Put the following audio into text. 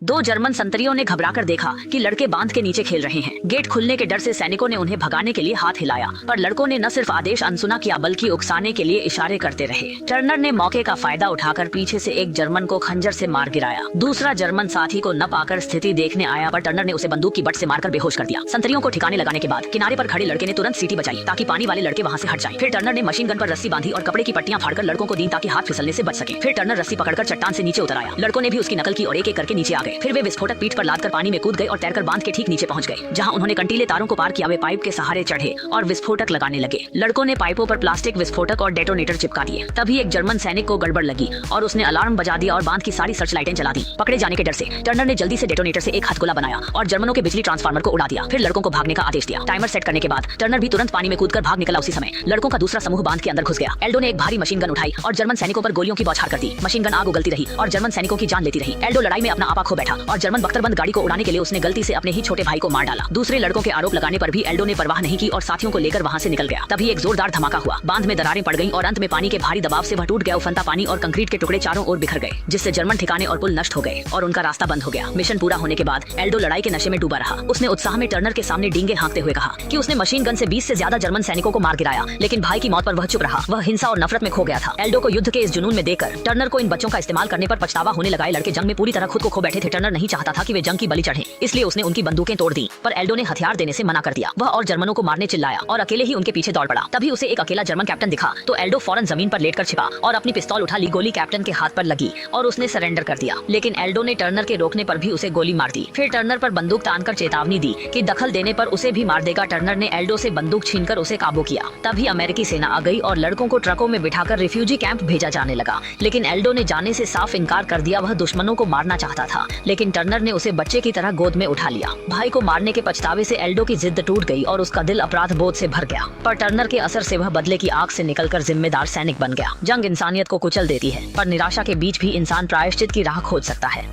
दो जर्मन संतरियों ने घबराकर देखा कि लड़के बांध के नीचे खेल रहे हैं। गेट खुलने के डर से सैनिकों ने उन्हें भगाने के लिए हाथ हिलाया, पर लड़कों ने न सिर्फ आदेश अनसुना किया बल्कि उकसाने के लिए इशारे करते रहे। टर्नर ने मौके का फायदा उठाकर पीछे से एक जर्मन को खंजर से मार गिराया। दूसरा जर्मन साथी को न पाकर स्थिति देखने आया, पर टर्नर ने उसे बंदूक की बट से मारकर बेहोश कर दिया। संतरियों को ठिकाने लगाने के बाद किनारे पर खड़े लड़के ने तुरंत सीटी बजाई ताकि पानी वाले लड़के वहाँ से हट जाएं। फिर टर्नर ने मशीन गन पर रस्सी बांधी और कपड़े की पट्टियां फाड़कर लड़कों को दी ताकि हाथ फिसलने से बच सके। फिर टर्नर रस्सी पकड़कर चट्टान से नीचे उतर आया। लड़कों ने भी उसकी नकल की और एक एक करके नीचे आ गए। फिर वे विस्फोटक पीठ पर लादकर पानी में कूद गए और तैरकर बांध के ठीक नीचे पहुंच गए, जहां उन्होंने कंटीले तारों को पार किया। वे पाइप के सहारे चढ़े और विस्फोटक लगाने लगे। लड़कों ने पाइपों पर प्लास्टिक विस्फोटक और डेटोनेटर चिपका दिए। तभी एक जर्मन सैनिक को गड़बड़ लगी और उसने अलार्म बजा दिया और बांध की सारी सर्च लाइटें जला दी। पकड़े जाने के डर से टर्नर ने जल्दी से डेटोनेटर से एक हथगोला बनाया और जर्मनों के बिजली ट्रांसफार्मर को उड़ा दिया। फिर लड़कों को भागने का आदेश दिया। टाइमर सेट करने के बाद टर्नर भी तुरंत पानी में कूदकर भाग निकला। उसी समय लड़कों का दूसरा समूह बांध के अंदर घुस गया। एल्डो ने एक भारी मशीन गन उठाई और जर्मन सैनिकों पर गोलियों की बौछार कर दी। मशीन गन आग उगलती रही और जर्मन सैनिकों की जान लेती रही। एल्डो लड़ाई में अपना आपा खो बैठा और जर्मन बख्तरबंद गाड़ी को उड़ाने के लिए उसने गलती से अपने ही छोटे भाई को मार डाला। दूसरे लड़कों के आरोप लगाने पर भी एल्डो ने परवाह नहीं की और साथियों को लेकर वहां से निकल गया। तभी एक जोरदार धमाका हुआ। बांध में दरारें पड़ गईं और अंत में पानी के भारी दबाव से वह टूट गया। उफनता पानी और कंक्रीट के टुकड़े चारों ओर बिखर गए, जिससे जर्मन ठिकाने और पुल नष्ट हो गए और उनका रास्ता बंद हो गया। मिशन पूरा होने के बाद एल्डो लड़ाई के नशे में डूबा रहा। उसने उत्साह में टर्नर के सामने डींगे हाँकते हुए कहा कि उसने मशीन गन से 20 से ज्यादा जर्मन सैनिकों को मार गिराया, लेकिन भाई की मौत पर वह चुप रहा। वह हिंसा और नफरत में खो गया था। एल्डो को युद्ध के इस जुनून में देखकर टर्नर को इन बच्चों का इस्तेमाल करने पर पछतावा होने लगा। लड़के जंग में पूरी तरह खुद को खो बैठे थे। टर्नर नहीं चाहता था कि वे जंग की बलि चढ़े, इसलिए उसने उनकी बंदूकें तोड़ दी, पर एल्डो ने हथियार देने से मना कर दिया। वह और जर्मनों को मारने चिल्लाया और अकेले ही उनके पीछे दौड़ पड़ा। तभी उसे एक अकेला जर्मन कैप्टन दिखा तो एल्डो फौरन जमीन पर लेटकर छिपा और अपनी पिस्तौल उठा ली। गोली कैप्टन के हाथ पर लगी और उसने सरेंडर कर दिया, लेकिन एल्डो ने टर्नर के रोकने पर भी उसे गोली मार दी। फिर टर्नर पर बंदूक तानकर चेतावनी दी कि दखल देने पर उसे भी मार देगा। टर्नर ने एल्डो से बंदूक छीनकर उसे काबू किया। तभी अमेरिकी सेना आ गई और लड़कों को ट्रकों में बिठाकर रिफ्यूजी कैंप भेजा जाने लगा, लेकिन एल्डो ने जाने से साफ इनकार कर दिया। वह दुश्मनों को मारना चाहता था, लेकिन टर्नर ने उसे बच्चे की तरह गोद में उठा लिया। भाई को मारने के पछतावे से एल्डो की जिद टूट गई और उसका दिल अपराध बोध से भर गया, पर टर्नर के असर से वह बदले की आग से निकलकर जिम्मेदार सैनिक बन गया। जंग इंसानियत को कुचल देती है, पर निराशा के बीच भी इंसान प्रायश्चित की राह खोज सकता है।